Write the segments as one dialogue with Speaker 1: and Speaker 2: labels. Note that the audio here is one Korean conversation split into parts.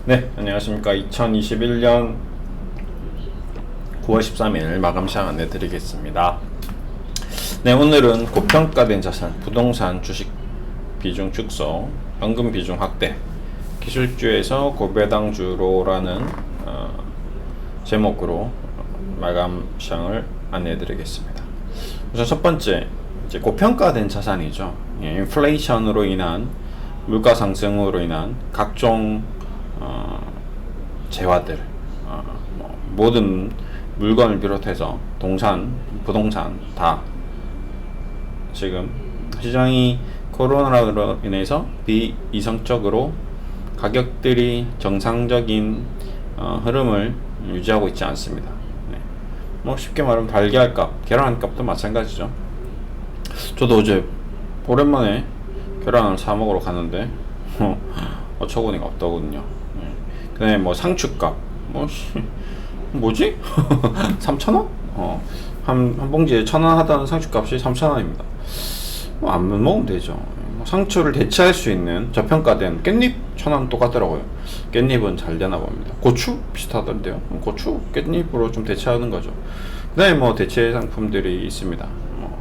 Speaker 1: 네, 안녕하십니까. 2021년 9월 13일 마감 시장 안내 드리겠습니다. 네, 오늘은 고평가된 자산, 부동산 주식 비중 축소, 현금 비중 확대, 기술주에서 고배당주로라는 제목으로 마감 시장을 안내 드리겠습니다. 우선 첫 번째, 이제 고평가된 자산이죠. 예, 인플레이션으로 인한 물가 상승으로 인한 각종 재화들, 모든 물건을 비롯해서 동산, 부동산 다 지금 시장이 코로나로 인해서 비이성적으로 가격들이 정상적인 흐름을 유지하고 있지 않습니다. 네. 뭐 쉽게 말하면 달걀값, 계란값도 마찬가지죠. 저도 어제 오랜만에 계란을 사 먹으러 갔는데 어처구니가 없더군요. 그다음에 뭐 상추값, 뭐지? 3,000원? 한 봉지에 1,000원 하던 상추값이 3,000원입니다. 뭐 안 먹으면 되죠. 상추를 대체할 수 있는 저평가된 깻잎 1,000원 똑같더라고요. 깻잎은 잘 되나 봅니다. 고추 비슷하던데요. 고추 깻잎으로 좀 대체하는 거죠. 그다음에 뭐 대체 상품들이 있습니다.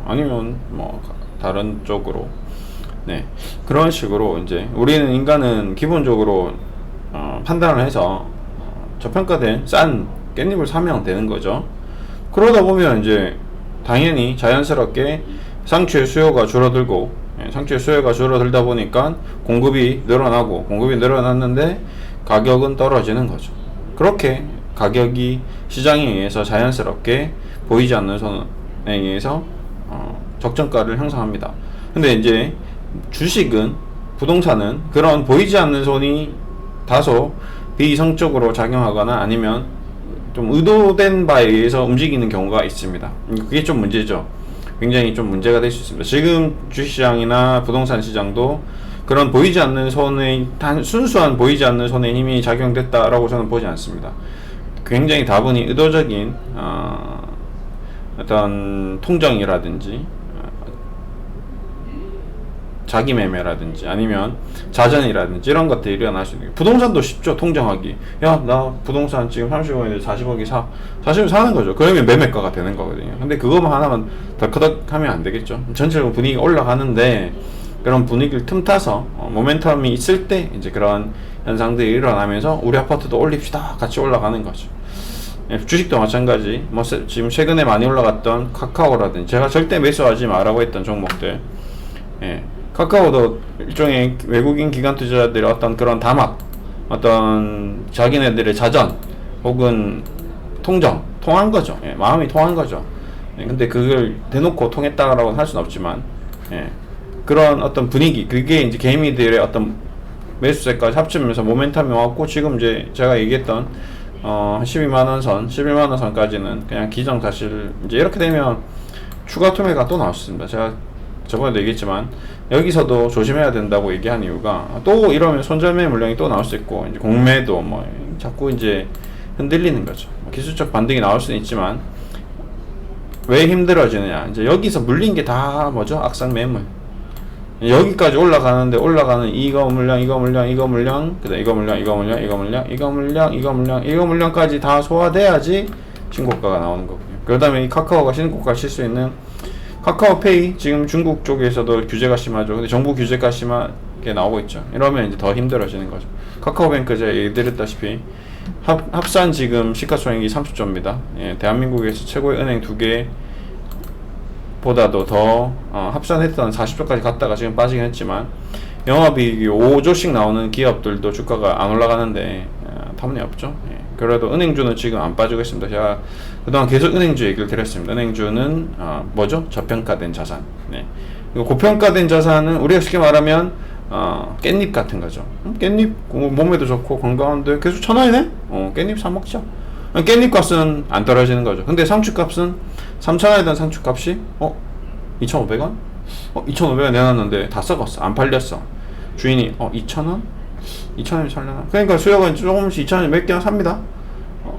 Speaker 1: 아니면 뭐 다른 쪽으로, 네, 그런 식으로 이제 우리는 인간은 기본적으로 판단을 해서 저평가된 싼 깻잎을 사면 되는 거죠. 그러다 보면 이제 당연히 자연스럽게 상추의 수요가 줄어들고, 상추의 수요가 줄어들다 보니까 공급이 늘어났는데 가격은 떨어지는 거죠. 그렇게 가격이 시장에 의해서 자연스럽게 보이지 않는 선에 의해서 적정가를 형성합니다. 근데 이제 주식은, 부동산은 그런 보이지 않는 손이 다소 비이성적으로 작용하거나 아니면 좀 의도된 바에 의해서 움직이는 경우가 있습니다. 그게 좀 문제죠. 굉장히 좀 문제가 될 수 있습니다. 지금 주식시장이나 부동산 시장도 그런 보이지 않는 손의, 순수한 보이지 않는 손의 힘이 작용됐다라고 저는 보지 않습니다. 굉장히 다분히 의도적인 어떤 통정이라든지 자기 매매라든지 아니면 자전이라든지 이런 것들이 일어날 수 있는 게, 부동산도 쉽죠. 통정하기. 야, 나 부동산 지금 30억인데 40억이 사. 40억 사는 거죠. 그러면 매매가가 되는 거거든요. 근데 그것만 하나만 덜커덕 하면 안 되겠죠. 전체적으로 분위기가 올라가는데 그런 분위기를 틈타서 모멘텀이 있을 때 이제 그런 현상들이 일어나면서 우리 아파트도 올립시다, 같이 올라가는 거죠. 주식도 마찬가지. 뭐 지금 최근에 많이 올라갔던 카카오라든지, 제가 절대 매수하지 말라고 했던 종목들, 카카오도 일종의 외국인 기관 투자자들의 어떤 그런 담합, 어떤 자기네들의 자전 혹은 통한 거죠. 마음이 통한 거죠. 근데 그걸 대놓고 통했다라고 할 수는 없지만, 그런 어떤 분위기, 그게 이제 개미들의 어떤 매수세까지 합치면서 모멘텀이 왔고, 지금 이제 제가 얘기했던 12만원 선, 11만원 선까지는 그냥 기정사실. 이제 이렇게 되면 추가 투매가 또 나올 수 있습니다. 제가 저번에도 얘기했지만 여기서도 조심해야 된다고 얘기한 이유가, 또 이러면 손절매 물량이 또 나올 수 있고, 이제 공매도 뭐 자꾸 이제 흔들리는 거죠. 기술적 반등이 나올 수는 있지만 왜 힘들어지느냐, 이제 여기서 물린 게 다 뭐죠? 악성 매물. 여기까지 올라가는데 올라가는 이거 물량까지 다 소화돼야지 신고가가 나오는 거고요. 그러다면 이 카카오가 신고가 칠 수 있는, 카카오페이 지금 중국 쪽에서도 규제가 심하죠. 근데 정부 규제가 심하게 나오고 있죠. 이러면 이제 더 힘들어지는 거죠. 카카오뱅크 제가 얘기드렸다시피 합산 지금 시가총액이 30조입니다. 대한민국에서 최고의 은행 2개 보다도 더 합산했던 40조까지 갔다가 지금 빠지긴 했지만, 영업이익이 5조씩 나오는 기업들도 주가가 안 올라가는데 터무니없죠. 그래도 은행주는 지금 안 빠지고 있습니다. 제가 그동안 계속 은행주 얘기를 드렸습니다. 은행주는 뭐죠? 저평가된 자산. 그리고 고평가된 자산은 우리가 쉽게 말하면 깻잎 같은 거죠. 깻잎 몸에도 좋고 건강한데 계속 1,000원이네? 깻잎 사 먹자. 깻잎 값은 안 떨어지는 거죠. 근데 상추 값은 3,000원이던 상추 값이 2,500원? 2,500원 내놨는데 다 썩었어. 안 팔렸어. 주인이 2,000원? 2,000원이 살려나? 그러니까 수요가 조금씩 2,000원이 몇 개나 삽니다.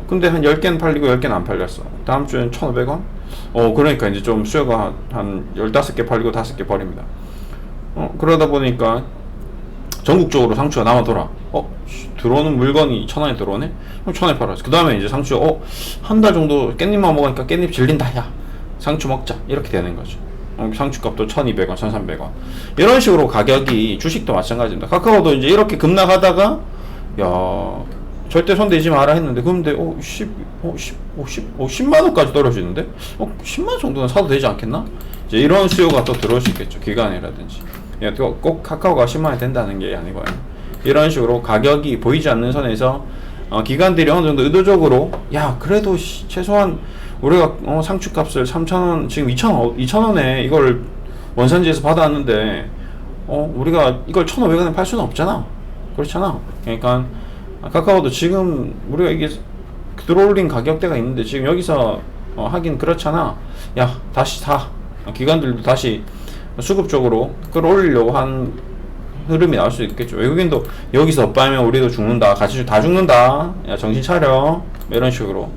Speaker 1: 근데 한 10개는 팔리고 10개는 안 팔렸어. 다음 주엔 1,500원? 그러니까 이제 좀 수요가 한 15개 팔리고 5개 버립니다. 그러다 보니까 전국적으로 상추가 남아 돌아. 들어오는 물건이 1,000원에 들어오네? 그럼 1,000원에 팔아야지. 그 다음에 이제 상추, 한 달 정도 깻잎만 먹으니까 깻잎 질린다. 야, 상추 먹자. 이렇게 되는 거죠. 상추값도 1,200원, 1,300원. 이런 식으로 가격이 주식도 마찬가지입니다. 카카오도 이제 이렇게 급락하다가, 야, 절대 손대지 마라 했는데, 그런데, 10만원까지 떨어지는데? 10만원 정도는 사도 되지 않겠나? 이제 이런 수요가 또 들어올 수 있겠죠. 기관이라든지. 꼭 카카오가 10만원이 된다는 게 아니고요. 이런 식으로 가격이 보이지 않는 선에서 기관들이 어느 정도 의도적으로 야 그래도 최소한 우리가 상추값을 3,000원 지금 2,000원에 이걸 원산지에서 받아왔는데 우리가 이걸 1,500원에 팔 수는 없잖아. 그렇잖아. 그러니까 카카오도 지금 우리가 이게 들어올린 가격대가 있는데 지금 여기서 하긴 그렇잖아. 야 다시 사. 기관들도 다시 수급적으로 끌어올리려고 한 흐름이 나올 수 있겠죠. 외국인도 여기서 빨면 우리도 죽는다. 같이 다 죽는다. 야 정신 차려. 이런 식으로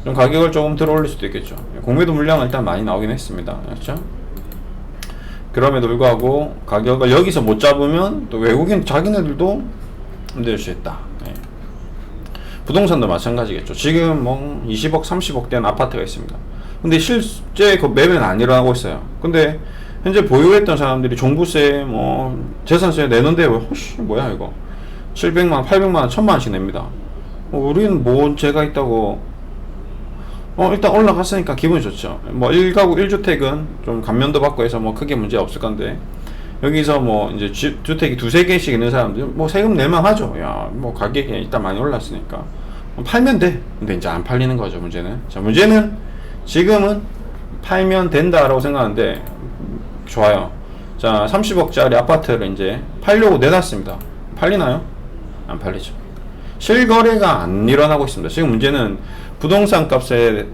Speaker 1: 좀 가격을 조금 들어 올릴 수도 있겠죠. 공매도 물량은 일단 많이 나오긴 했습니다. 그렇죠? 그럼에도 불구하고 가격을 여기서 못 잡으면 또 외국인 자기네들도 힘들 수 있다. 네. 부동산도 마찬가지겠죠. 지금 뭐 20억, 30억 된 아파트가 있습니다. 근데 실제 그 매매는 안 일어나고 있어요. 근데 현재 보유했던 사람들이 종부세, 재산세 내는데 뭐야 이거 700만원, 800만원, 1000만원씩 냅니다. 우리는 뭔 죄가 있다고. 일단 올라갔으니까 기분이 좋죠. 1가구 1주택은 좀 감면도 받고 해서 크게 문제 없을 건데, 여기서 이제 주택이 2-3개씩 있는 사람들 세금 낼만 하죠. 야, 가격이 일단 많이 올랐으니까 팔면 돼. 근데 이제 안 팔리는 거죠. 문제는. 자, 문제는 지금은 팔면 된다라고 생각하는데, 좋아요. 자, 30억짜리 아파트를 이제 팔려고 내놨습니다. 팔리나요? 안 팔리죠. 실거래가 안 일어나고 있습니다. 지금 문제는 부동산 값에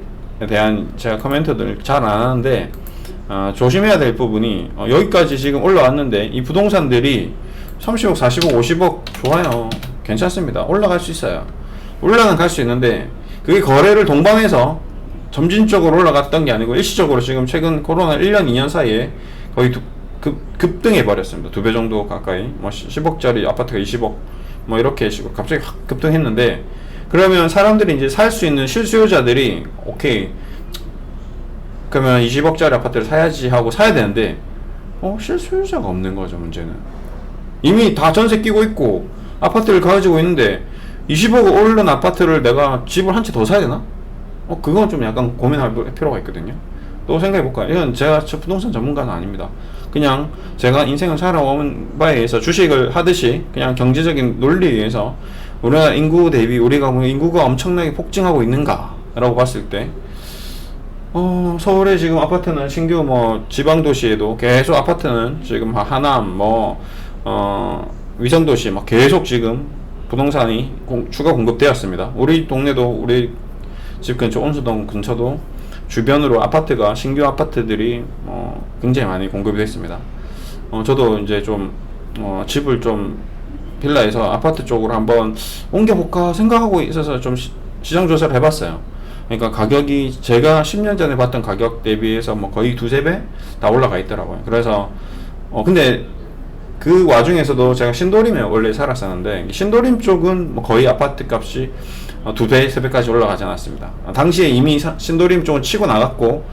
Speaker 1: 대한 제가 코멘트들 잘 안 하는데, 조심해야 될 부분이, 여기까지 지금 올라왔는데, 이 부동산들이 30억, 40억, 50억, 좋아요. 괜찮습니다. 올라갈 수 있어요. 올라는 갈 수 있는데, 그게 거래를 동반해서 점진적으로 올라갔던 게 아니고, 일시적으로 지금 최근 코로나 1년, 2년 사이에 거의 급등해 버렸습니다. 2배 정도 가까이. 10억짜리 아파트가 20억. 이렇게 식으로 갑자기 확 급등했는데, 그러면 사람들이 이제 살 수 있는 실수요자들이, 오케이. 그러면 20억짜리 아파트를 사야지 하고 사야 되는데, 실수요자가 없는 거죠, 문제는. 이미 다 전세 끼고 있고, 아파트를 가지고 있는데, 20억 오른 아파트를 내가 집을 한 채 더 사야 되나? 그건 좀 약간 고민할 필요가 있거든요. 또 생각해볼까요? 이건 제가 부동산 전문가는 아닙니다. 그냥 제가 인생을 살아온 바에 의해서 주식을 하듯이 그냥 경제적인 논리에 의해서 우리나라 인구 대비 우리가 인구가 엄청나게 폭증하고 있는가 라고 봤을 때, 서울에 지금 아파트는 신규 지방도시에도 계속 아파트는 지금 하남 위성도시 계속 지금 부동산이 추가 공급되었습니다. 우리 동네도 우리 집 근처 온수동 근처도 주변으로 아파트가 신규 아파트들이 굉장히 많이 공급이 됐습니다. 저도 이제 좀 집을 좀 빌라에서 아파트 쪽으로 한번 옮겨볼까 생각하고 있어서 좀 시장 조사를 해봤어요. 그러니까 가격이 제가 10년 전에 봤던 가격 대비해서 거의 2-3배 다 올라가 있더라고요. 그래서 근데 그 와중에서도 제가 신도림에 원래 살았었는데, 신도림 쪽은 거의 아파트 값이 2배, 3배까지 올라가지 않았습니다. 당시에 이미 신도림 쪽은 치고 나갔고,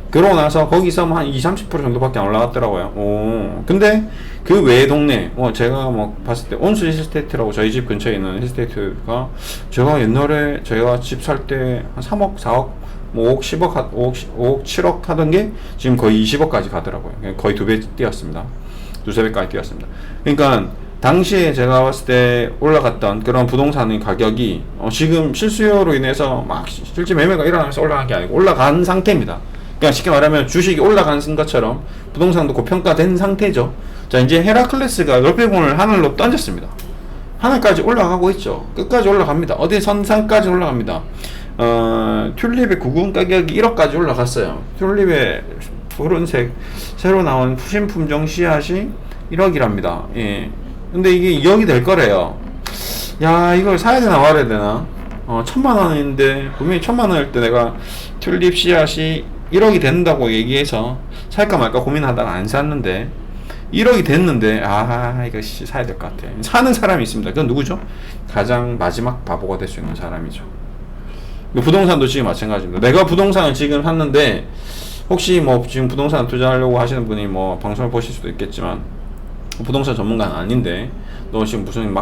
Speaker 1: 그러고 나서 거기서 한 20-30% 정도밖에 안 올라갔더라고요. 근데 그 외의 동네, 제가 봤을 때 온수 힐스테이트라고 저희 집 근처에 있는 힐스테이트가, 제가 옛날에 제가 집 살 때 한 3억, 4억, 5억, 10억, 5억, 7억 하던 게 지금 거의 20억까지 가더라고요. 거의 2배 뛰었습니다. 2-3배까지 뛰었습니다. 그러니까 당시에 제가 봤을 때 올라갔던 그런 부동산의 가격이 지금 실수요로 인해서 실제 매매가 일어나면서 올라간 게 아니고 올라간 상태입니다. 그러니까 쉽게 말하면 주식이 올라간 것처럼 부동산도 고평가된 상태죠. 자, 이제 헤라클레스가 넓배공을 하늘로 던졌습니다. 하늘까지 올라가고 있죠. 끝까지 올라갑니다. 어디 선상까지 올라갑니다. 튤립의 구근 가격이 1억까지 올라갔어요. 튤립의 푸른색 새로 나온 신품종 씨앗이 1억이랍니다. 예. 근데 이게 2억이 될 거래요. 야, 이걸 사야 되나 말아야 되나? 1,000만원인데 분명히 1,000만원일 때 내가 튤립 씨앗이 1억이 된다고 얘기해서 살까 말까 고민하다가 안 샀는데, 1억이 됐는데 이거 사야 될 것 같아. 사는 사람이 있습니다. 그건 누구죠? 가장 마지막 바보가 될 수 있는 사람이죠. 부동산도 지금 마찬가지입니다. 내가 부동산을 지금 샀는데 혹시 뭐 지금 부동산 투자하려고 하시는 분이 뭐 방송을 보실 수도 있겠지만 부동산 전문가는 아닌데 너 지금 무슨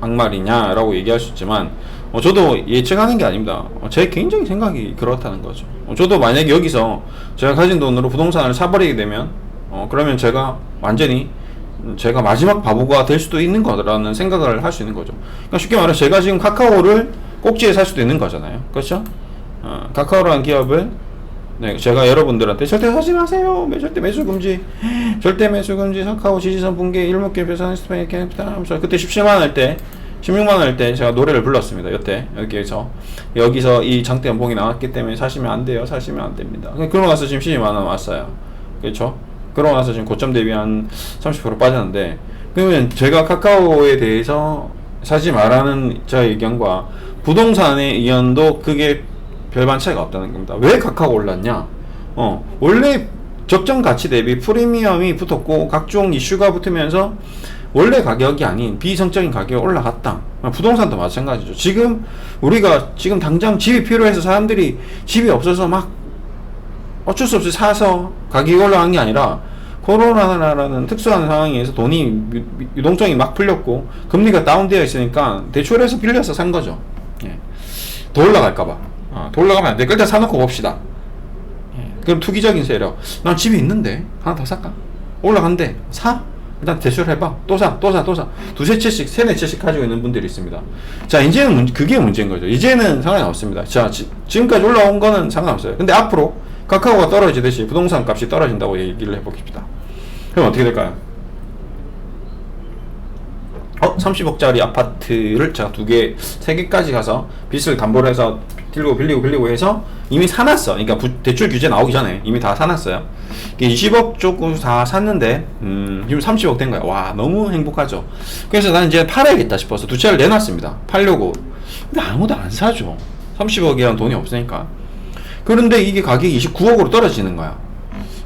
Speaker 1: 막말이냐 라고 얘기할 수 있지만 저도 예측하는 게 아닙니다. 제 개인적인 생각이 그렇다는 거죠. 저도 만약에 여기서 제가 가진 돈으로 부동산을 사버리게 되면 그러면 제가 완전히 제가 마지막 바보가 될 수도 있는 거라는 생각을 할 수 있는 거죠. 그러니까 쉽게 말해서 제가 지금 카카오를 꼭지에 살 수도 있는 거잖아요. 그렇죠? 카카오라는 기업을 제가 여러분들한테 절대 사지 마세요. 절대 매수 금지. 절대 매수 금지. 카카오 지지선 붕괴 일목계 배상 스페인 캐피탈 하면서 그때 17만 원 할 때 16만 원 할 때 제가 노래를 불렀습니다. 여기서 이 장대 연봉이 나왔기 때문에 사시면 안 돼요. 사시면 안 됩니다. 그러고 나서 지금 12만 원 왔어요. 그렇죠? 그러고 나서 지금 고점 대비 한 30% 빠졌는데 그러면 제가 카카오에 대해서 사지 말라는 저의 의견과 부동산의 의견도 그게 별반 차이가 없다는 겁니다. 왜 카카오가 올랐냐? 원래 적정 가치 대비 프리미엄이 붙었고 각종 이슈가 붙으면서 원래 가격이 아닌 비이성적인 가격이 올라갔다. 부동산도 마찬가지죠. 지금 우리가 지금 당장 집이 필요해서 사람들이 집이 없어서 막 어쩔 수 없이 사서 가격이 올라간 게 아니라 코로나라는 특수한 상황에서 돈이 유동성이 막 풀렸고 금리가 다운되어 있으니까 대출해서 빌려서 산 거죠. 예. 더 올라갈까봐. 더 올라가면 안 돼. 일단 사놓고 봅시다. 예. 그럼 투기적인 세력. 난 집이 있는데 하나 더 살까? 올라간대. 사? 일단 대출해봐. 또 사. 두세 채씩, 세네 채씩 가지고 있는 분들이 있습니다. 자, 이제는 그게 문제인 거죠. 이제는 상관이 없습니다. 자, 지금까지 올라온 거는 상관없어요. 근데 앞으로 카카오가 떨어지듯이 부동산 값이 떨어진다고 얘기를 해보겠습니다. 그럼 어떻게 될까요? 30억짜리 아파트를 제가 2개, 3개까지 가서 빚을 담보로 해서 빌리고 해서 이미 사놨어. 그러니까 대출 규제 나오기 전에 이미 다 사놨어요. 20억 조금 다 샀는데, 지금 30억 된 거야. 와, 너무 행복하죠. 그래서 나는 이제 팔아야겠다 싶어서 2채를 내놨습니다. 팔려고. 근데 아무도 안 사죠. 30억이란 돈이 없으니까. 그런데 이게 가격이 29억으로 떨어지는 거야.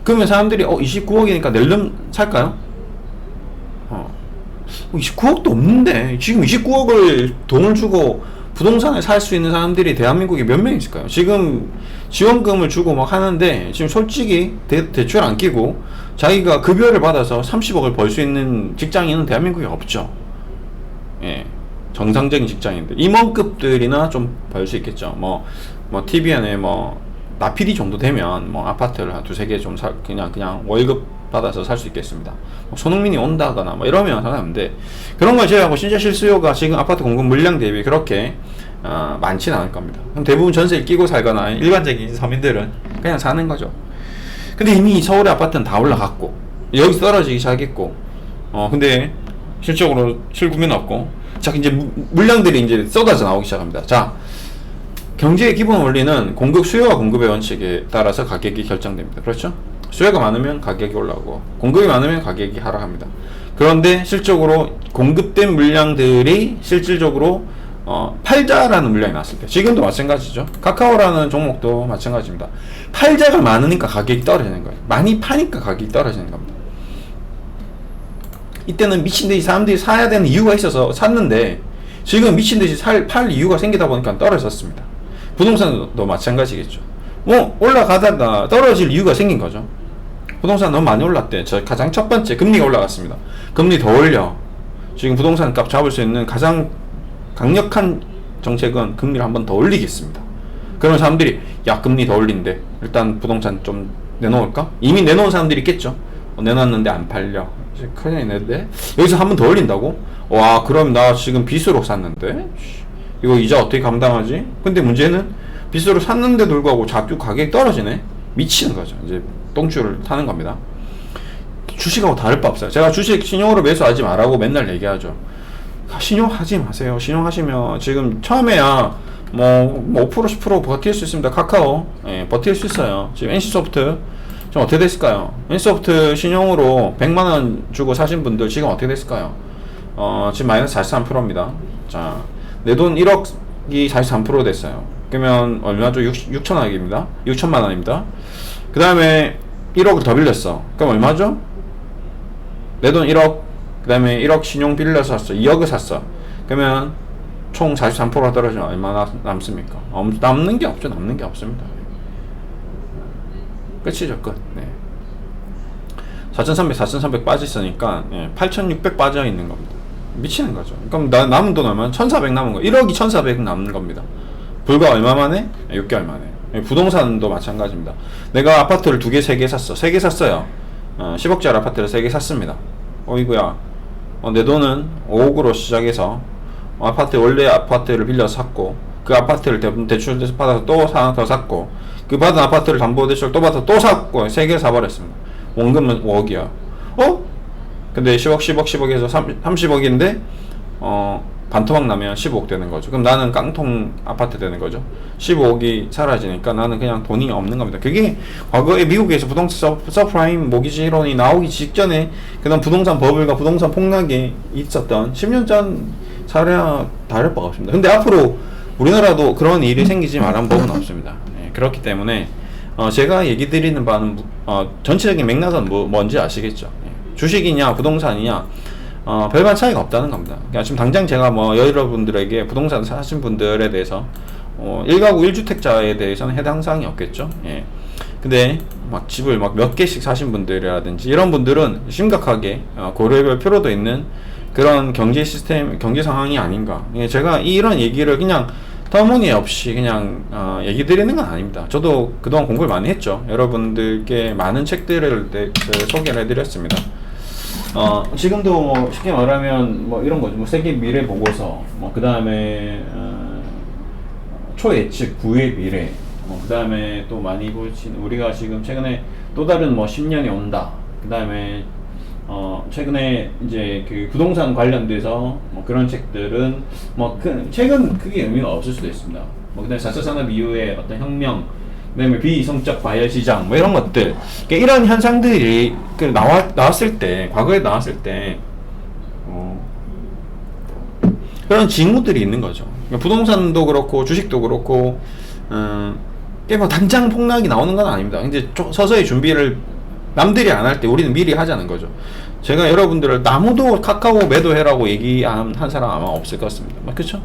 Speaker 1: 그러면 사람들이 29억이니까 낼름 살까요? 29억도 없는데 지금 29억을 돈을 주고 부동산을 살 수 있는 사람들이 대한민국에 몇 명 있을까요? 지금 지원금을 주고 막 하는데 지금 솔직히 대출 안 끼고 자기가 급여를 받아서 30억을 벌 수 있는 직장인은 대한민국에 없죠. 예, 정상적인 직장인들 임원급들이나 좀 벌 수 있겠죠. 뭐 TVN에 나 PD 정도 되면 아파트를 한 2-3개 좀 그냥 월급 받아서 살 수 있겠습니다. 손흥민이 온다거나 이러면 상관없는데 그런 걸 제외하고 진짜 실수요가 지금 아파트 공급 물량 대비 그렇게 많지는 않을 겁니다. 그럼 대부분 전세를 끼고 살거나 일반적인 서민들은 그냥 사는 거죠. 근데 이미 서울의 아파트는 다 올라갔고 여기서 떨어지기 시작했고 근데 실적으로 실구매는 없고 자 이제 물량들이 이제 쏟아져 나오기 시작합니다. 자, 경제의 기본 원리는 수요와 공급의 원칙에 따라서 가격이 결정됩니다. 그렇죠? 수요가 많으면 가격이 올라오고 공급이 많으면 가격이 하락합니다. 그런데 실적으로 공급된 물량들이 실질적으로 팔자라는 물량이 났을 때 지금도 마찬가지죠. 카카오라는 종목도 마찬가지입니다. 팔자가 많으니까 가격이 떨어지는 거예요. 많이 파니까 가격이 떨어지는 겁니다. 이때는 미친듯이 사람들이 사야 되는 이유가 있어서 샀는데 지금 미친듯이 팔 이유가 생기다 보니까 떨어졌습니다. 부동산도 마찬가지겠죠. 올라가다가 떨어질 이유가 생긴 거죠. 부동산 너무 많이 올랐대. 가장 첫 번째 금리가 올라갔습니다. 금리 더 올려. 지금 부동산 값 잡을 수 있는 가장 강력한 정책은 금리를 한 번 더 올리겠습니다. 그러면 사람들이 야 금리 더 올린대. 일단 부동산 좀 내놓을까? 이미 내놓은 사람들이 있겠죠. 내놨는데 안 팔려. 큰일 났는데 여기서 한 번 더 올린다고? 와 그럼 나 지금 빚으로 샀는데 이거 이자 어떻게 감당하지? 근데 문제는 빚으로 샀는데 불구하고 자꾸 가격이 떨어지네? 미치는 거죠. 이제 똥줄을 타는 겁니다. 주식하고 다를 바 없어요. 제가 주식 신용으로 매수하지 말라고 맨날 얘기하죠. 신용하지 마세요. 신용하시면 지금 처음에야 5% 10% 버틸 수 있습니다. 카카오 버틸 수 있어요. 지금 NC소프트 지금 어떻게 됐을까요? NC소프트 신용으로 100만원 주고 사신 분들 지금 어떻게 됐을까요? 지금 마이너스 43%입니다. 자, 내 돈 1억이 43% 됐어요. 그러면 얼마죠? 6천억입니다. 6천만 원입니다. 그 다음에 1억을 더 빌렸어. 그럼 얼마죠? 내 돈 1억, 그 다음에 1억 신용 빌려서 샀어. 2억을 샀어. 그러면 총 43%가 떨어지면 얼마나 남습니까? 남는 게 없죠. 남는 게 없습니다. 끝이죠. 끝. 네. 4,300 빠져있으니까 8,600 빠져있는 겁니다. 미치는 거죠. 그럼 남은 돈 얼마나? 1,400 남은 거. 1억이 1,400 남는 겁니다. 불과 얼마 만에? 6개월 만에. 부동산도 마찬가지입니다. 내가 아파트를 2개, 3개 샀어. 3개 샀어요. 10억짜리 아파트를 3개 샀습니다. 어이구야. 내 돈은 5억으로 시작해서 아파트, 원래 아파트를 빌려서 샀고, 그 아파트를 대출 받아서 또 하나 더 샀고, 그 받은 아파트를 담보대출 또 받아서 또 샀고, 3개 사버렸습니다. 원금은 5억이야. 근데 10억에서 30억인데, 반토막 나면 15억 되는 거죠. 그럼 나는 깡통 아파트 되는 거죠. 15억이 사라지니까 나는 그냥 돈이 없는 겁니다. 그게 과거에 미국에서 부동산 서프라임 모기지론이 나오기 직전에 그다음 부동산 버블과 부동산 폭락이 있었던 10년 전 사례와 다를 바가 없습니다. 근데 앞으로 우리나라도 그런 일이 생기지 말한 법은 없습니다. 그렇기 때문에 제가 얘기 드리는 바는 전체적인 맥락은 뭔지 아시겠죠? 주식이냐 부동산이냐 별반 차이가 없다는 겁니다. 그러니까 지금 당장 제가 여러분들에게 부동산 사신 분들에 대해서 1가구 1주택자에 대해서는 해당 사항이 없겠죠. 근데 막 집을 몇 개씩 사신 분들이라든지 이런 분들은 심각하게 고려해볼 필요도 있는 그런 경제 시스템, 경제 상황이 아닌가. 제가 이런 얘기를 그냥 터무니없이 그냥 얘기 드리는 건 아닙니다. 저도 그동안 공부를 많이 했죠. 여러분들께 많은 책들을 소개를 해드렸습니다. 지금도 쉽게 말하면 이런 거죠. 세계 미래 보고서, 그 다음에 초예측, 구의 미래, 그 다음에 또 많이 보신 우리가 지금 최근에 또 다른 10년이 온다. 그 다음에 최근에 이제 그 부동산 관련돼서 그런 책들은 책은 크게 의미가 없을 수도 있습니다. 그다음에 4차 산업 이후의 어떤 혁명, 그다음에 비이성적 과열 시장 이런 것들, 그러니까 이런 현상들이 나왔을 때, 과거에 나왔을 때 그런 징후들이 있는 거죠. 그러니까 부동산도 그렇고 주식도 그렇고 당장 폭락이 나오는 건 아닙니다. 이제 서서히 준비를 남들이 안 할 때 우리는 미리 하자는 거죠. 제가 여러분들을 나무도 카카오 매도해라고 얘기한 사람 아마 없을 것 같습니다. 그렇죠?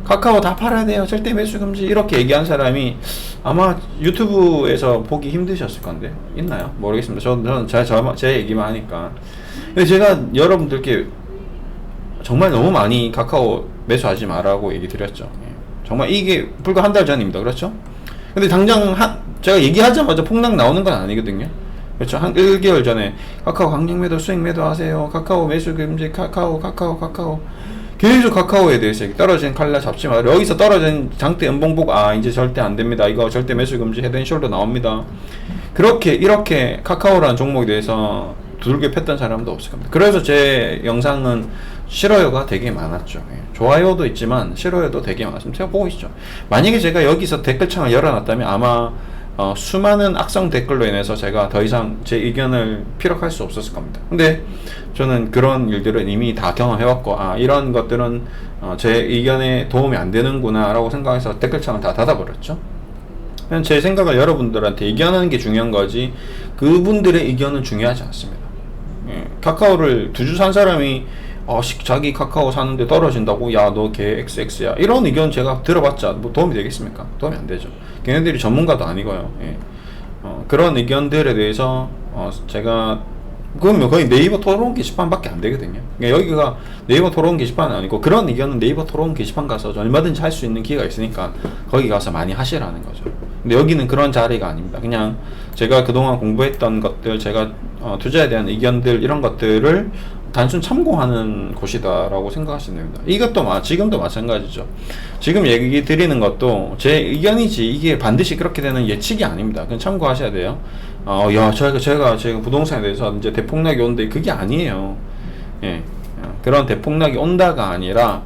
Speaker 1: 카카오 다 팔아야 돼요. 절대 매수 금지. 이렇게 얘기한 사람이 아마 유튜브에서 보기 힘드셨을 건데 있나요? 모르겠습니다. 저는 제 얘기만 하니까. 근데 제가 여러분들께 정말 너무 많이 카카오 매수하지 말라고 얘기 드렸죠. 정말 이게 불과 한 달 전입니다. 그렇죠? 근데 당장 제가 얘기하자마자 폭락 나오는 건 아니거든요. 그렇죠? 한 1개월 전에 카카오 강력 매도, 수익 매도 하세요. 카카오 매수 금지, 카카오. 계속 카카오에 대해서 떨어진 칼날 잡지 마라. 여기서 떨어진 장대 연봉 보고 이제 절대 안 됩니다. 이거 절대 매수 금지, 헤드앤숄더 나옵니다. 이렇게 카카오라는 종목에 대해서 두들겨 팼던 사람도 없을 겁니다. 그래서 제 영상은 싫어요가 되게 많았죠. 좋아요도 있지만 싫어요도 되게 많았습니다. 제가 보고 있죠. 만약에 제가 여기서 댓글창을 열어놨다면 아마 수많은 악성 댓글로 인해서 제가 더 이상 제 의견을 피력할 수 없었을 겁니다. 근데 저는 그런 일들을 이미 다 경험해왔고 이런 것들은 제 의견에 도움이 안 되는구나 라고 생각해서 댓글창을 다 닫아버렸죠. 그냥 제 생각을 여러분들한테 얘기하는 게 중요한 거지 그분들의 의견은 중요하지 않습니다. 카카오를 2주 산 사람이 자기 카카오 사는데 떨어진다고 야 너 걔 XX야 이런 의견 제가 들어봤자 도움이 되겠습니까? 도움이 안 되죠. 걔네들이 전문가도 아니고요. 그런 의견들에 대해서 제가 그러면 거의 네이버 토론 게시판밖에 안 되거든요. 그러니까 여기가 네이버 토론 게시판은 아니고 그런 의견은 네이버 토론 게시판 가서 얼마든지 할 수 있는 기회가 있으니까 거기 가서 많이 하시라는 거죠. 근데 여기는 그런 자리가 아닙니다. 그냥 제가 그동안 공부했던 것들, 제가 투자에 대한 의견들 이런 것들을 단순 참고하는 곳이다라고 생각하시면 됩니다. 이것도 지금도 마찬가지죠. 지금 얘기 드리는 것도 제 의견이지 이게 반드시 그렇게 되는 예측이 아닙니다. 그냥 참고하셔야 돼요. 제가 부동산에 대해서 이제 대폭락이 온대 그게 아니에요. 그런 대폭락이 온다가 아니라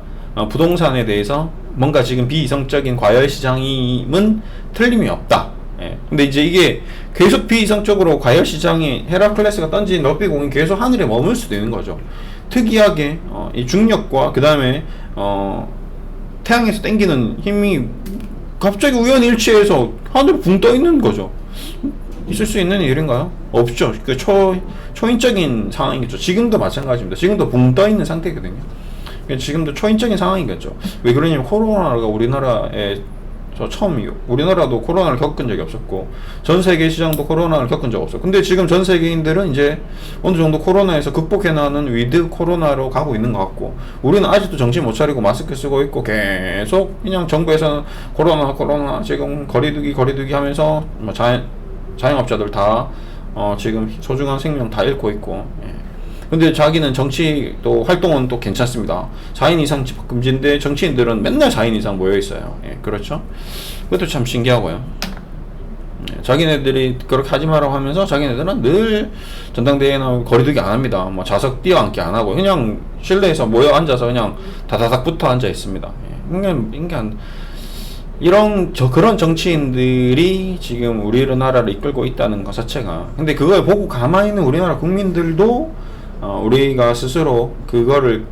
Speaker 1: 부동산에 대해서 뭔가 지금 비이성적인 과열 시장임은 틀림이 없다. 근데 이제 이게 계속 비이성적으로 과열 시장이 헤라클레스가 던진 럭비공이 계속 하늘에 머물 수도 있는 거죠. 특이하게 이 중력과 그 다음에 태양에서 당기는 힘이 갑자기 우연히 일치해서 하늘에 붕 떠 있는 거죠. 있을 수 있는 일인가요? 없죠. 그 초인적인 상황이겠죠. 지금도 마찬가지입니다. 지금도 붕 떠 있는 상태거든요. 지금도 초인적인 상황이겠죠. 왜 그러냐면 코로나가 우리나라에 처음이요. 우리나라도 코로나를 겪은 적이 없었고 전 세계 시장도 코로나를 겪은 적 없어요. 근데 지금 전 세계인들은 이제 어느 정도 코로나에서 극복해 나가는 위드 코로나로 가고 있는 것 같고 우리는 아직도 정신 못 차리고 마스크 쓰고 있고 계속 그냥 정부에서는 코로나 지금 거리두기 하면서 뭐 자영업자들 다 지금 소중한 생명 다 잃고 있고. 근데 자기는 정치도 활동은 또 괜찮습니다. 4인 이상 집합 금지인데 정치인들은 맨날 4인 이상 모여 있어요. 그렇죠? 그것도 참 신기하고요. 자기네들이 그렇게 하지 말라고 하면서 자기네들은 늘 전당대회나 거리두기 안 합니다. 뭐 좌석 뛰어앉기 안 하고 그냥 실내에서 모여 앉아서 그냥 다다닥 붙어 앉아 있습니다. 그런 정치인들이 지금 우리나라를 이끌고 있다는 것 자체가. 근데 그걸 보고 가만히 있는 우리나라 국민들도 우리가 스스로 그거를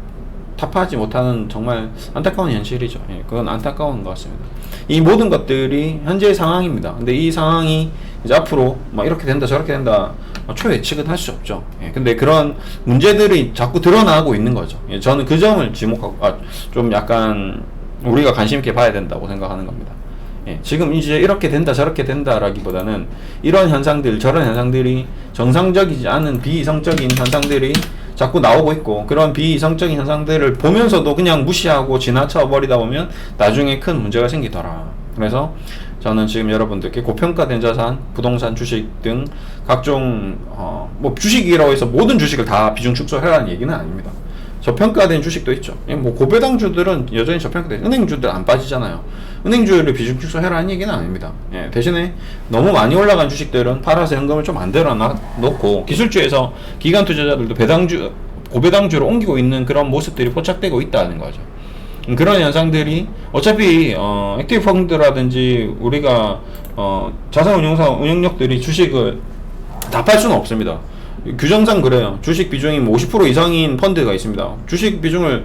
Speaker 1: 타파하지 못하는 정말 안타까운 현실이죠. 그건 안타까운 것 같습니다. 이 모든 것들이 현재의 상황입니다. 근데 이 상황이 이제 앞으로 막 이렇게 된다 저렇게 된다 초예측은 할 수 없죠. 근데 그런 문제들이 자꾸 드러나고 있는 거죠. 저는 그 점을 좀 약간 우리가 관심 있게 봐야 된다고 생각하는 겁니다. 지금 이제 이렇게 된다 저렇게 된다라기보다는 이런 현상들 저런 현상들이 정상적이지 않은 비이성적인 현상들이 자꾸 나오고 있고 그런 비이성적인 현상들을 보면서도 그냥 무시하고 지나쳐 버리다 보면 나중에 큰 문제가 생기더라. 그래서 저는 지금 여러분들께 고평가된 자산, 부동산, 주식 등 각종 뭐 주식이라고 해서 모든 주식을 다 비중 축소해라는 얘기는 아닙니다. 저평가된 주식도 있죠. 뭐 고배당주들은 여전히 저평가된, 은행주들 안 빠지잖아요. 은행주를 비중 축소해라는 얘기는 아닙니다. 대신에 너무 많이 올라간 주식들은 팔아서 현금을 좀 만들어 놓고 기술주에서 기관 투자자들도 고배당주로 옮기고 있는 그런 모습들이 포착되고 있다는 거죠. 그런 현상들이 어차피 액티브 펀드라든지 우리가 자산운용력들이 주식을 다 팔 수는 없습니다. 규정상 그래요. 주식 비중이 50% 이상인 펀드가 있습니다. 주식 비중을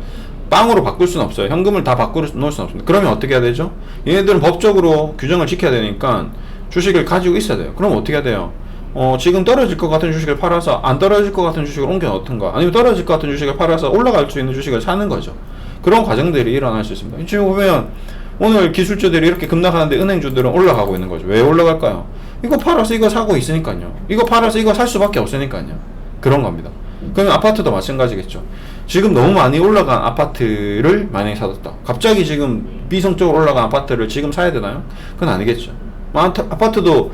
Speaker 1: 빵으로 바꿀 수는 없어요. 현금을 다 바꿀 수는 없습니다. 그러면 어떻게 해야 되죠? 얘네들은 법적으로 규정을 지켜야 되니까 주식을 가지고 있어야 돼요. 그럼 어떻게 해야 돼요? 지금 떨어질 것 같은 주식을 팔아서 안 떨어질 것 같은 주식을 옮겨 놓던가 아니면 떨어질 것 같은 주식을 팔아서 올라갈 수 있는 주식을 사는 거죠. 그런 과정들이 일어날 수 있습니다. 지금 보면 오늘 기술주들이 이렇게 급락하는데 은행주들은 올라가고 있는 거죠. 왜 올라갈까요? 이거 팔아서 이거 사고 있으니까요. 이거 팔아서 이거 살 수밖에 없으니까요. 그런 겁니다. 그럼 아파트도 마찬가지겠죠. 지금 너무 많이 올라간 아파트를 만약에 사뒀다. 갑자기 지금 비성적으로 올라간 아파트를 지금 사야 되나요? 그건 아니겠죠. 아파트도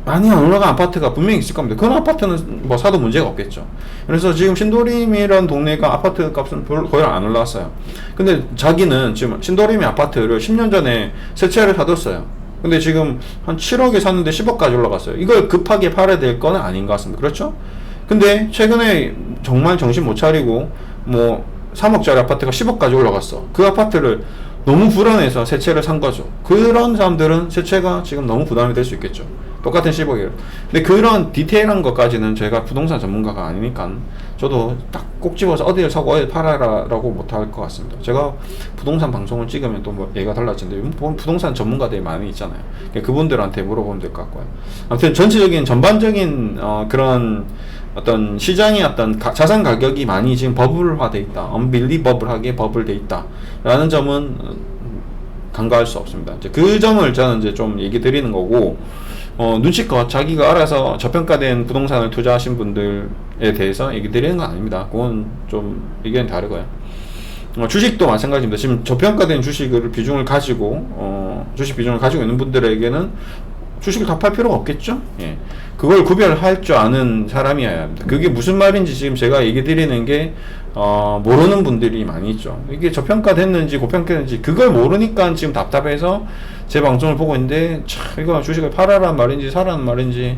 Speaker 1: 많이 안 올라간 아파트가 분명히 있을 겁니다. 그런 아파트는 뭐 사도 문제가 없겠죠. 그래서 지금 신도림이라는 동네가 아파트 값은 거의 안 올라왔어요. 근데 자기는 지금 신도림의 아파트를 10년 전에 세 채를 사뒀어요. 근데 지금 한 7억에 샀는데 10억까지 올라갔어요. 이걸 급하게 팔아야 될 거는 아닌 것 같습니다. 그렇죠? 근데 최근에 정말 정신 못 차리고 뭐 3억짜리 아파트가 10억까지 올라갔어. 그 아파트를 너무 불안해서 세 채를 산 거죠. 그런 사람들은 세 채가 지금 너무 부담이 될 수 있겠죠. 똑같은 10억이에요. 근데 그런 디테일한 것까지는 제가 부동산 전문가가 아니니까 저도 딱 꼭 집어서 어디를 사고 어디를 팔아라 라고 못할 것 같습니다. 제가 부동산 방송을 찍으면 또 뭐 얘가 달라지는데 부동산 전문가들이 많이 있잖아요. 그분들한테 물어보면 될 것 같고요. 아무튼 전반적인 그런 어떤 시장의 어떤 자산 가격이 많이 지금 버블화돼 있다. unbelievable하게 버블돼 있다. 라는 점은 간과할 수 없습니다. 이제 그 점을 저는 이제 좀 얘기 드리는 거고, 눈치껏 자기가 알아서 저평가된 부동산을 투자하신 분들에 대해서 얘기 드리는 건 아닙니다. 그건 좀 의견이 다르고요. 주식도 마찬가지입니다. 지금 저평가된 주식을 비중을 가지고, 주식 비중을 가지고 있는 분들에게는 주식을 다 팔 필요가 없겠죠? 예. 그걸 구별할 줄 아는 사람이어야 합니다. 그게 무슨 말인지 지금 제가 얘기 드리는 게, 모르는 분들이 많이 있죠. 이게 저평가됐는지 고평가됐는지 그걸 모르니까 지금 답답해서 제 방송을 보고 있는데, 이거 주식을 팔아라는 말인지 사라는 말인지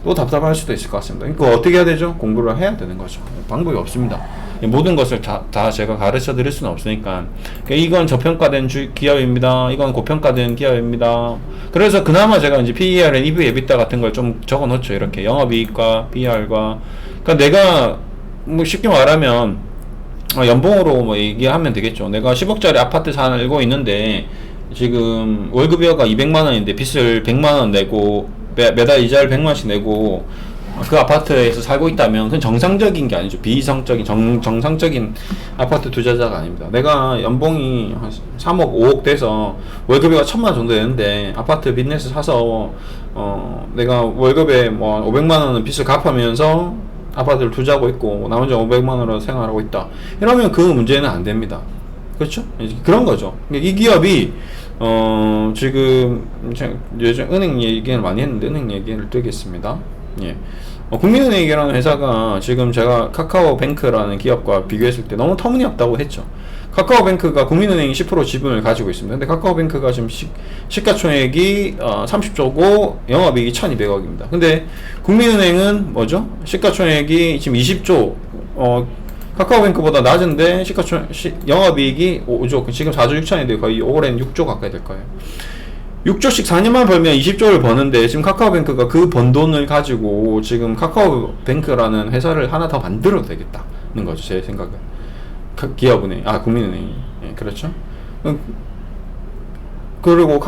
Speaker 1: 또 답답할 수도 있을 것 같습니다. 그러니까 어떻게 해야 되죠? 공부를 해야 되는 거죠. 방법이 없습니다. 모든 것을 다 제가 가르쳐 드릴 수는 없으니까. 그러니까 이건 저평가된 기업입니다. 이건 고평가된 기업입니다. 그래서 그나마 제가 이제 PER, EV, EBITDA 같은 걸 좀 적어 놓죠. 이렇게 영업이익과 PER과. 그러니까 내가 뭐 쉽게 말하면 연봉으로 뭐 얘기하면 되겠죠. 내가 10억짜리 아파트 살고 있는데 지금 월급여가 200만 원인데 빚을 100만 원 내고 매달 이자를 100만씩 내고 그 아파트에서 살고 있다면 그건 정상적인 게 아니죠. 비이성적인 정상적인 아파트 투자자가 아닙니다. 내가 연봉이 한 3억 5억 돼서 월급이 1,000만 원 정도 되는데 아파트 빚내서 사서 내가 월급에 뭐 500만 원은 빚을 갚으면서 아파트를 투자하고 있고 나머지 500만 원으로 생활하고 있다. 이러면 그 문제는 안 됩니다. 그렇죠? 그런 거죠. 이 기업이 지금 요즘 은행 얘기를 많이 했는데 은행 얘기를 드리겠습니다. 예. 국민은행이라는 회사가 지금 제가 카카오뱅크라는 기업과 비교했을 때 너무 터무니없다고 했죠. 카카오뱅크가 국민은행이 10% 지분을 가지고 있습니다. 근데 카카오뱅크가 지금 시가총액이 30조고 영업이익이 1200억입니다. 근데 국민은행은 뭐죠? 시가총액이 지금 20조, 카카오뱅크보다 낮은데 영업이익이 5조, 지금 4조 6천인데 거의 올해는 6조 가까이 될 거예요. 6조씩 4년만 벌면 20조를 버는데 지금 카카오뱅크가 그 번 돈을 가지고 지금 카카오뱅크라는 회사를 하나 더 만들어도 되겠다는 거죠. 제 생각은. 기업은행, 국민은행이. 예, 그렇죠. 그리고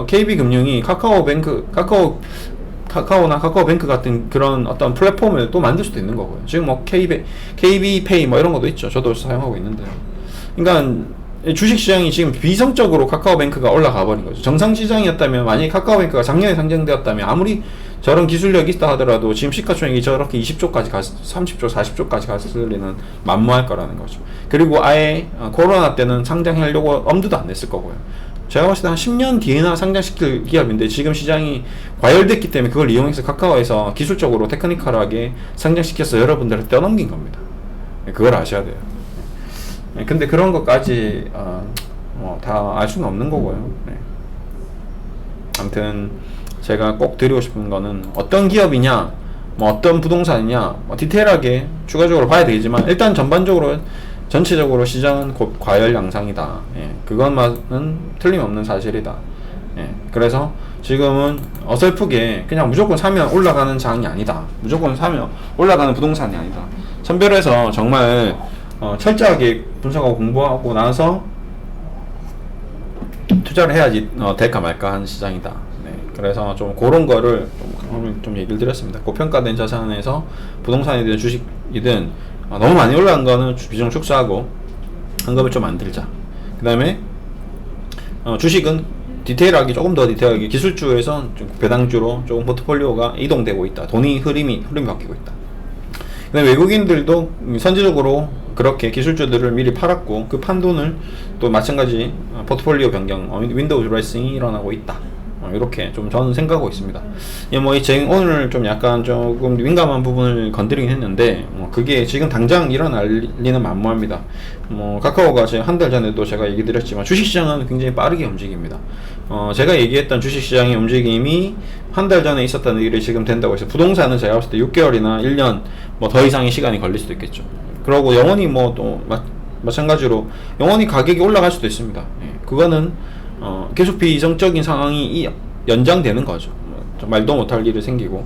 Speaker 1: KB금융이 카카오나 카카오뱅크 같은 그런 어떤 플랫폼을 또 만들 수도 있는 거고요. 지금 뭐 KB페이 뭐 이런 것도 있죠. 저도 사용하고 있는데요. 그러니까 주식시장이 지금 비성적으로 카카오뱅크가 올라가 버린 거죠. 정상시장이었다면 만약에 카카오뱅크가 작년에 상장되었다면 아무리 저런 기술력이 있다 하더라도 지금 시가총액이 저렇게 20조까지 30조, 40조까지 갔을 리는 만무할 거라는 거죠. 그리고 아예 코로나 때는 상장하려고 엄두도 안 냈을 거고요. 제가 봤을 때 한 10년 뒤에나 상장시킬 기업인데 지금 시장이 과열됐기 때문에 그걸 이용해서 카카오에서 기술적으로 테크니컬하게 상장시켜서 여러분들한테 떠넘긴 겁니다. 그걸 아셔야 돼요. 근데 그런 것까지 다 알 수는 없는 거고요. 네. 아무튼 제가 꼭 드리고 싶은 거는 어떤 기업이냐, 뭐 어떤 부동산이냐, 디테일하게 추가적으로 봐야 되겠지만 일단 전체적으로 시장은 곧 과열 양상이다. 예, 그것만은 틀림없는 사실이다. 예, 그래서 지금은 어설프게 그냥 무조건 사면 올라가는 장이 아니다. 무조건 사면 올라가는 부동산이 아니다. 선별해서 정말 철저하게 분석하고 공부하고 나서 투자를 해야지 될까 말까 하는 시장이다. 네, 그래서 좀 그런 거를 좀 얘기를 드렸습니다. 고평가된 자산에서 부동산이든 주식이든 너무 많이 올라간 거는 비중 축소하고 현금을 좀 만들자. 그 다음에 주식은 디테일하게 조금 더 디테일하게 기술주에서 좀 배당주로 조금 포트폴리오가 이동되고 있다. 흐름이 바뀌고 있다. 그 다음에 외국인들도 선제적으로 그렇게 기술주들을 미리 팔았고 그 판돈을 또 마찬가지 포트폴리오 변경, 윈도우 드레싱이 일어나고 있다. 이렇게 좀 저는 생각하고 있습니다. 오늘 좀 약간 조금 민감한 부분을 건드리긴 했는데 그게 지금 당장 일어날 리는 만무합니다. 카카오가 한 달 전에도 제가 얘기 드렸지만 주식시장은 굉장히 빠르게 움직입니다. 제가 얘기했던 주식시장의 움직임이 한 달 전에 있었던 일이 지금 된다고 해서 부동산은 제가 봤을 때 6개월이나 1년 더 이상의 시간이 걸릴 수도 있겠죠. 그러고 영원히 또 마찬가지로 영원히 가격이 올라갈 수도 있습니다. 예, 그거는 계속 비이성적인 상황이 연장되는 거죠. 말도 못할 일이 생기고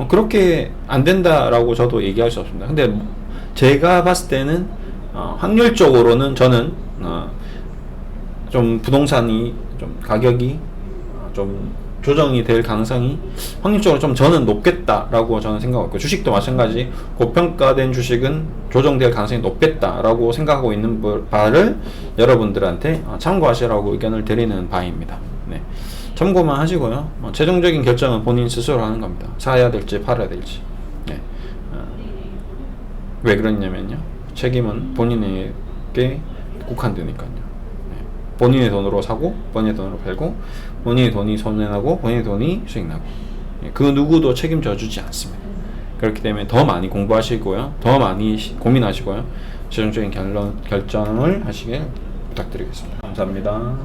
Speaker 1: 그렇게 안 된다라고 저도 얘기할 수 없습니다. 근데 제가 봤을 때는 확률적으로는 저는 좀 부동산이 좀 가격이 좀 조정이 될 가능성이 확률적으로 좀 저는 높겠다라고 저는 생각하고 주식도 마찬가지 고평가된 주식은 조정될 가능성이 높겠다라고 생각하고 있는 바를 여러분들한테 참고하시라고 의견을 드리는 바입니다. 네. 참고만 하시고요. 최종적인 결정은 본인 스스로 하는 겁니다. 사야 될지 팔아야 될지. 네. 왜 그러냐면요. 책임은 본인에게 국한되니까요. 본인의 돈으로 사고 본인의 돈으로 팔고 본인의 돈이 손해나고 본인의 돈이 수익나고 그 누구도 책임져 주지 않습니다. 그렇기 때문에 더 많이 공부하시고요, 더 많이 고민하시고요, 최종적인 결정을 하시길 부탁드리겠습니다. 감사합니다.